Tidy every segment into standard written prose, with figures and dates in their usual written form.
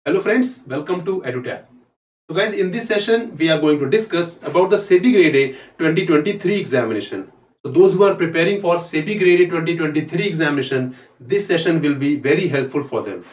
Hello friends, welcome to EduTap. So guys, in this session, we are going to discuss about the SEBI Grade A 2023 examination. So those who are preparing for SEBI Grade A 2023 examination, this session will be very helpful for them.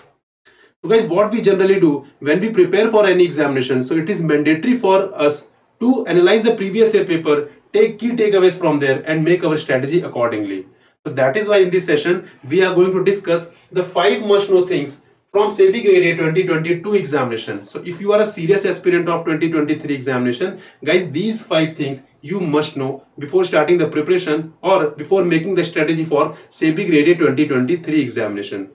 So guys, what we generally do when we prepare for any examination, so it is mandatory for us to analyze the previous year paper, take key takeaways from there and make our strategy accordingly. So that is why in this session, we are going to discuss the 5 must know things from SEBI Grade A 2022 examination. So if you are a serious aspirant of 2023 examination, guys, these 5 things you must know before starting the preparation or before making the strategy for SEBI Grade A 2023 examination.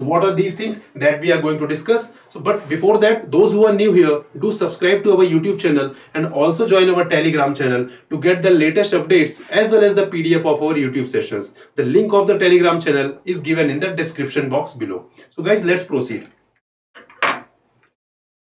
What are these things that we are going to discuss? So but before that, those who are new here, do subscribe to our YouTube channel and also join our Telegram channel to get the latest updates as well as the PDF of our YouTube sessions. The link of the Telegram channel is given in the description box below. So guys, let's proceed.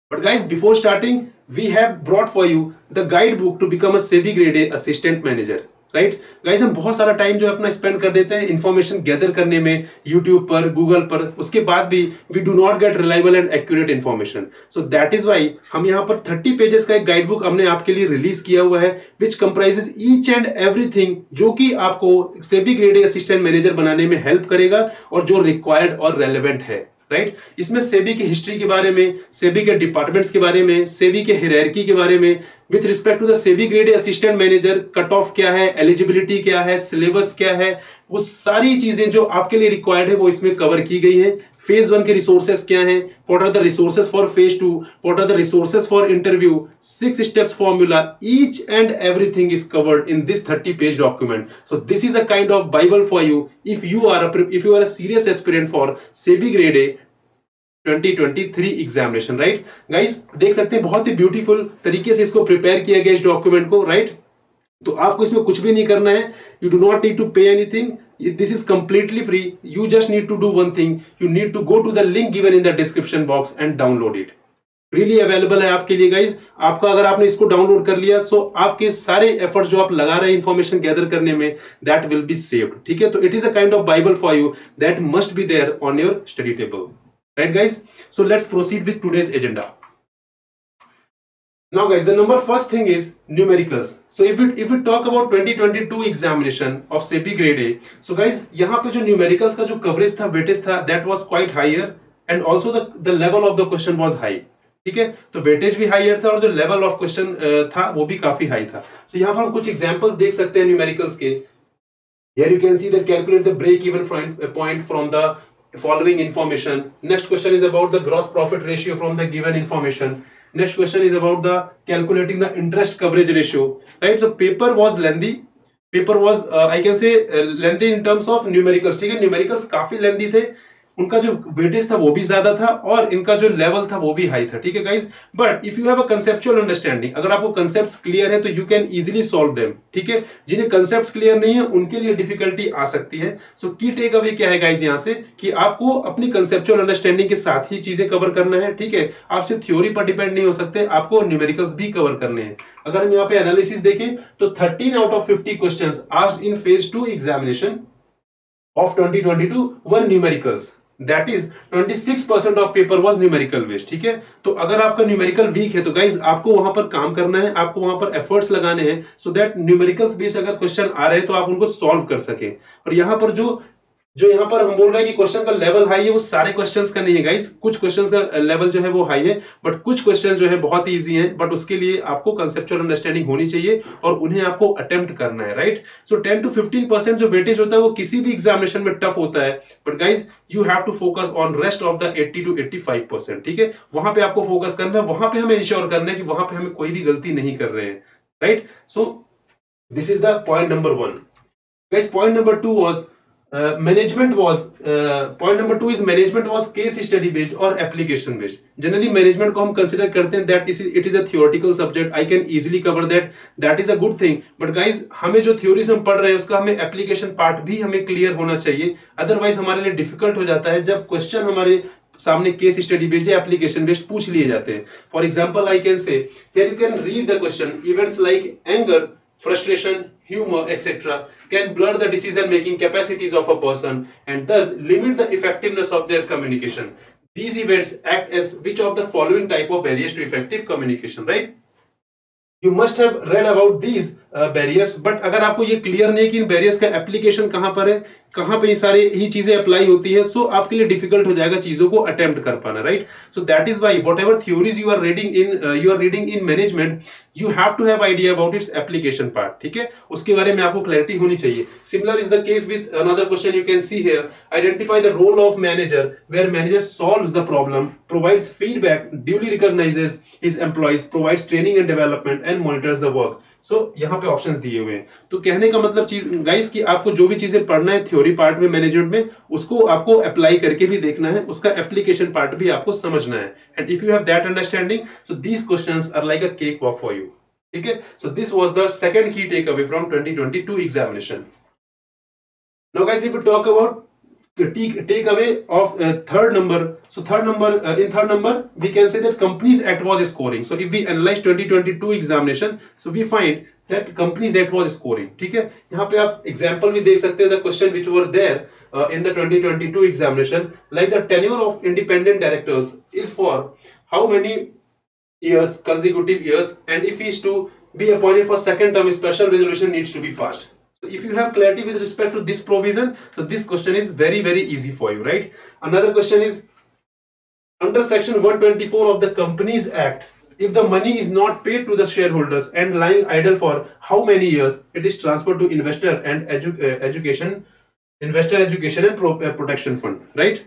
But guys, before starting, we have brought for you the guidebook to become a SEBI Grade A assistant manager. Right guys, हम बहुत सारा time जो अपना spend कर देते हैं information gather करने में यूट्यूब पर, गूगल पर, उसके बाद भी we do not get reliable and accurate information. So that is why हम यहाँ पर 30 पेजेस का एक गाइड बुक हमने आपके लिए रिलीज किया हुआ है विच कंप्राइजेस ईच एंड एवरीथिंग जो कि आपको सेबी ग्रेड ए असिस्टेंट मैनेजर बनाने में हेल्प करेगा और जो रिक्वायर्ड और रेलेवेंट है. राइट इसमें सेबी की हिस्ट्री के बारे में, सेबी के डिपार्टमेंट्स के बारे में, सेबी के हायरार्की के बारे में, with respect to the SEBI grade assistant manager, cut off क्या है, एलिजिबिलिटी क्या है, सिलेबस क्या है, वो सारी चीजें जो आपके लिए रिक्वायर्ड है वो इसमें कवर की गई हैं. फेज 1 के रिसोर्सेस क्या हैं, what are the resources for phase 2, what are the resources for interview, 6 steps formula, each and everything is covered in this 30 page document. So this is a kind of bible for you if you are a serious aspirant for SEBI grade A 2023 examination. Right guys, देख सकते हैं बहुत ही beautiful तरीके से इसको prepare किया गया इस डॉक्यूमेंट को. राइट तो आपको इसमें कुछ भी नहीं करना है. You do not need to pay anything. This is completely free. You just need to do one thing. You need to go to the link given in the description box and download it. Freely available है आपके लिए guys. आपका अगर आपने इसको download कर लिया सो आपके सारे एफर्ट्स जो आप लगा रहे हैं इंफॉर्मेशन गैदर करने में दैट विल बी सेव्ड. ठीक है, तो it is a kind of bible for you that must be there on your study table. Right guys, so let's proceed with today's agenda. Now guys, the number first thing is numericals. So if we talk about 2022 examination of SEBI grade A, so guys यहाँ पे जो numericals का जो coverage था, weightage था, that was quite higher and also the level of the question was high. ठीक है, तो वेटेज भी हायर था और जो लेवल ऑफ क्वेश्चन था वो भी काफी हाई था. तो यहाँ पर हम कुछ एग्जांपल्स देख सकते हैं न्यूमेरिकल्स के. Here you can see that calculate the break even point from the following information. Next question is about the gross profit ratio from the given information. Next question is about the calculating the interest coverage ratio. Right, so paper was lengthy. Paper was I can say lengthy in terms of numericals. ठीक है, numericals काफी lengthy थे, उनका जो weightage था वो भी ज्यादा था और इनका जो लेवल था वो भी हाई था. ठीक है guys, but if you have a conceptual understanding, अगर आपको कंसेप्ट्स क्लियर है तो you can easily solve them. ठीक है, जिन्हें कंसेप्ट्स क्लियर नहीं है उनके लिए डिफिकल्टी आ सकती है. सो की टेक अवे क्या है गाइस यहाँ से कि आपको अपनी कंसेप्चुअल अंडरस्टैंडिंग के साथ ही चीजें कवर करना है. ठीक है, आप सिर्फ थ्योरी पर डिपेंड नहीं हो सकते, आपको न्यूमेरिकल्स भी कवर करने हैं. अगर हम यहाँ पे एनालिसिस देखें तो 13 out of 50 questions asked in phase 2 examination of 2022 were numericals. That is 26% of paper was numerical based. ठीक है, तो अगर आपका न्यूमेरिकल वीक है तो गाइज आपको वहां पर काम करना है, आपको वहां पर एफर्ट्स लगाने हैं सो दैट न्यूमेरिकल्स बेस्ड अगर क्वेश्चन आ रहे हैं तो आप उनको सॉल्व कर सकें. और यहाँ पर जो यहाँ पर हम बोल रहे हैं कि क्वेश्चन का लेवल हाई है, वो सारे क्वेश्चंस का नहीं है गाइस. कुछ क्वेश्चंस का लेवल जो है वो हाई है बट कुछ क्वेश्चंस जो है बहुत इजी हैं, बट उसके लिए आपको कंसेप्चुअल अंडरस्टैंडिंग होनी चाहिए और उन्हें आपको अटेम्प्ट करना है. राइट, सो 10 to 15% जो वेटेज होता है वो किसी भी एग्जामिनेशन में टफ होता है, but guys you have to focus on rest of the 80 to 85%. ठीक है, वहां पे आपको फोकस करना है, वहां पे हमें इंश्योर करना है कि वहां पे हमें कोई भी गलती नहीं कर रहे हैं. Right, so this is the point number 1. Guys point number 2 was management was point number 2 is management was case study based or application based. Generally management को हम consider करते हैं that it is a theoretical subject. I can easily cover that is a good thing. But guys हमें जो theories हम पढ़ रहे हैं उसका हमें application part भी हमें clear होना चाहिए, otherwise हमारे लिए difficult हो जाता है जब question हमारे सामने केस स्टडी बेस्ड या एप्लीकेशन बेस्ड पूछ लिए जाते हैं. For example I can say here you can read the question. Events like anger, frustration, humor, etc. can blur the decision-making capacities of a person and thus limit the effectiveness of their communication. these events act as which of the following type of barriers to effective communication, right? You must have read about these barriers, but अगर आपको ये clear नहीं कि इन barriers का application कहां पर है, कहां पे ये सारी ही चीजें अप्लाई होती है, सो आपके लिए डिफिकल्ट हो जाएगा चीजों को अटेम्प्ट कर पाना, right? So that is why whatever theories you are reading in management, you have to have idea about its application part, ठीक है? उसके बारे में आपको क्लैरिटी होनी चाहिए. Similar is the case with another question. You can see here, identify the role of manager where manager solves the problem, provides feedback, duly recognises his employees, provides training and development and monitors the work. सो यहाँ पे options दिए हुए हैं. तो कहने का मतलब चीज गाइस कि आपको जो भी चीजें पढ़ना है थ्योरी पार्ट में मैनेजमेंट में, उसको आपको अप्लाई करके भी देखना है, उसका एप्लीकेशन पार्ट भी आपको समझना है. And if you have that understanding, so these questions are like a cake walk for you. ठीक है? So this was the second key take away from 2022 examination. Now guys, if we talk about take away of third number, so in third number we can say that Companies Act was scoring. So if we analyze 2022 examination, so we find that Companies Act was scoring. ठीक है? यहाँ पे आप example भी देख सकते हैं, the question which were there in the 2022 examination, like the tenure of independent directors is for how many years, consecutive years, and if he is to be appointed for second term, special resolution needs to be passed. So if you have clarity with respect to this provision, so this question is very, very easy for you, right? Another question is, under section 124 of the Companies Act, if the money is not paid to the shareholders and lying idle for how many years, it is transferred to investor education and protection fund, right?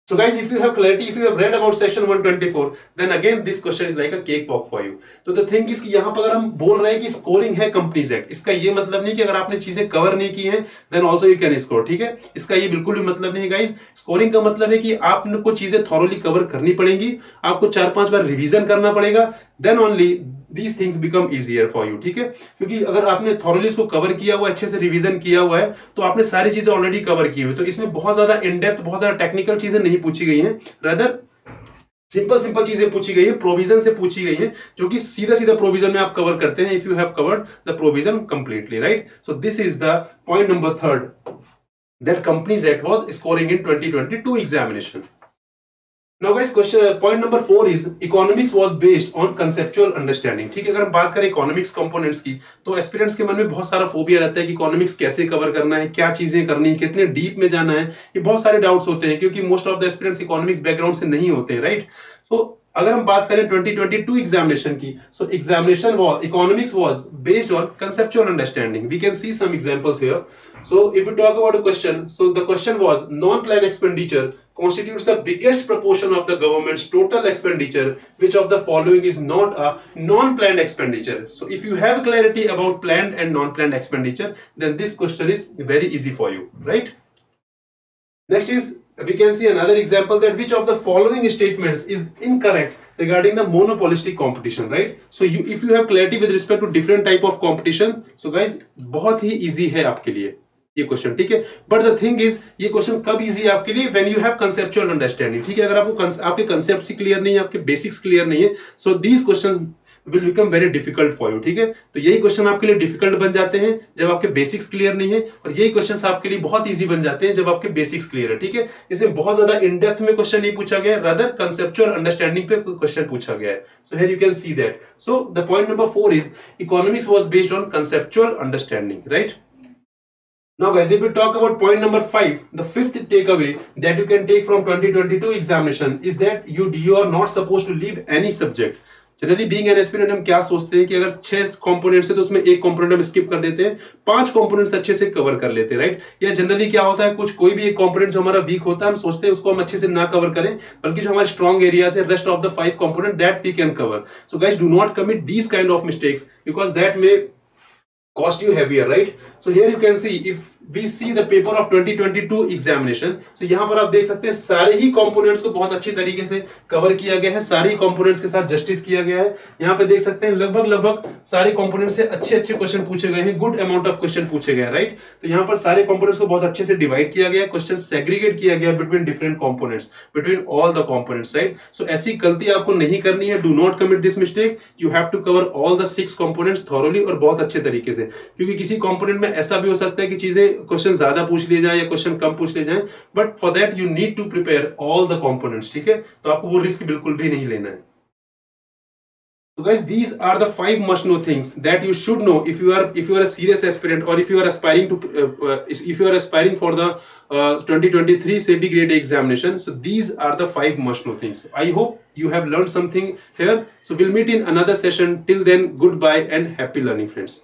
So guys, if you have clarity, if you have read about section 124, then again this question is like a cake walk for you. So the thing is कि यहाँ पर अगर हम बोल रहे हैं कि scoring है कंपनीज एक्ट, इसका ये मतलब नहीं कि अगर आपने चीजें कवर नहीं की हैं then also you can score. ठीक है? इसका ये बिल्कुल भी मतलब नहीं है गाइस. स्कोरिंग का मतलब है कि आपको चीजें थॉरोली कवर करनी पड़ेंगी, आपको 4-5 बार रिवीजन करना पड़ेगा, then only these things become easier for you. ठीक है? क्योंकि अगर आपने थॉरोली इसको कवर किया हुआ, अच्छे से रिवीजन किया हुआ है, तो आपने सारी चीजें ऑलरेडी कवर की हुई, तो इसमें बहुत ज्यादा इन डेप्थ, बहुत ज्यादा टेक्निकल चीजें नहीं पूछी गई हैं, रादर सिंपल चीजें पूछी गई है, प्रोविजन से पूछी गई है, जो कि सीधा प्रोविजन में आप कवर करते हैं if you have covered the provision completely, right? So this is the point number 3 that Companies Act was scoring in 2022 examination. Now guys, point number 4 is economics was based on conceptual understanding. ठीक है? अगर हम बात करें economics components की, तो aspirants के मन में बहुत सारा फोबिया रहता है कि इकोनॉमिक्स कैसे कवर करना है, क्या चीजें करनी है, कितने डीप में जाना है, ये बहुत सारे डाउट्स होते हैं क्योंकि most of the aspirants economics background से नहीं होते हैं, राइट? सो अगर हम बात करें 2022 एग्जामिनेशन की, so economics was based on conceptual understanding. We can see some examples here. So if we talk about a question, so the question was, non-plan expenditure constitutes the biggest proportion of the government's total expenditure. Which of the following is not a non-planned expenditure? So if you have clarity about planned and non-planned expenditure, then this question is very easy for you, right? Next is, we can see another example, that which of the following statements is incorrect regarding the monopolistic competition, right? So if you have clarity with respect to different type of competition, so guys बहुत ही easy है आपके लिए ये question. ठीक है? But the thing is, ये question कब easy है आपके लिए? When you have conceptual understanding. ठीक है? अगर आपके कंसेप्ट क्लियर नहीं है, आपके बेसिक्स क्लियर नहीं है, so these question will become very difficult for you. ठीक है? तो यही क्वेश्चन आपके लिए डिफिकल्ट बन जाते हैं जब आपके बेसिक्स क्लियर नहीं है, और यही क्वेश्चंस आपके लिए बहुत इजी बन जाते हैं जब आपके बेसिक्स क्लियर है. ठीक है? इसमें बहुत ज्यादा इन डेप्थ में क्वेश्चन नहीं पूछा गया, रादर कंसेप्चुअल अंडरस्टैंडिंग पे क्वेश्चन पूछा गया है. So here you can see that. So the point number 4 is economics was based on conceptual understanding, right? Now guys, if we talk about point number 5, the fifth takeaway that you can take from 2022 examination is that you are not supposed to leave any subject. Generally being an aspirant हम क्या सोचते हैं कि अगर 6 components है तो उसमें एक कंपोनेंट हम स्किप कर देते हैं, 5 कंपोनेंट्स अच्छे से कवर कर लेते हैं, राइट? या जनरली क्या होता है, कोई भी एक कंपोनेंट जो हमारा वीक होता है, हम सोचते हैं उसको हम अच्छे से ना कवर करें, बल्कि जो हमारे स्ट्रॉन्ग एरियाज है, rest of the 5 component that we can cover. So guys, do not commit these kind of mistakes because that may cost you heavier, right? So here you can see, if we see the paper of 2022 examination, so यहाँ पर आप देख सकते हैं सारे ही components को बहुत अच्छी तरीके से कवर किया गया है, सारे ही कंपोनेंट्स के साथ जस्टिस किया गया है. यहाँ पे देख सकते हैं लगभग सारे कंपोनेंट्स से अच्छे क्वेश्चन पूछे गए हैं, गुड अमाउंट ऑफ क्वेश्चन पूछे गए, राइट? तो यहाँ पर सारे कंपोनेंट्स को बहुत अच्छे से डिवाइड किया गया है, क्वेश्चन सेग्रीगेट किया गया between different components, between all the components, right? So ऐसी गलती आपको नहीं करनी है. Do not commit this mistake. You have to cover all the 6 components thoroughly और बहुत अच्छे तरीके से, क्योंकि किसी कंपोनेंट में ऐसा भी हो सकता है कि चीजें क्वेश्चन ज्यादा पूछ लिए जाए या क्वेश्चन कम पूछ लिए जाए, but for that you need to prepare all the components, ठीक है? तो आपको वो रिस्क बिल्कुल भी नहीं लेना है। So guys, these are the 5 must know things that you should know if you are a serious aspirant, or if you are aspiring to if you are aspiring for the 2023 SEBI grade A examination. So these are the 5 must know things. I hope you have learned something here. So we'll meet in another session. Till then, goodbye and happy learning, friends.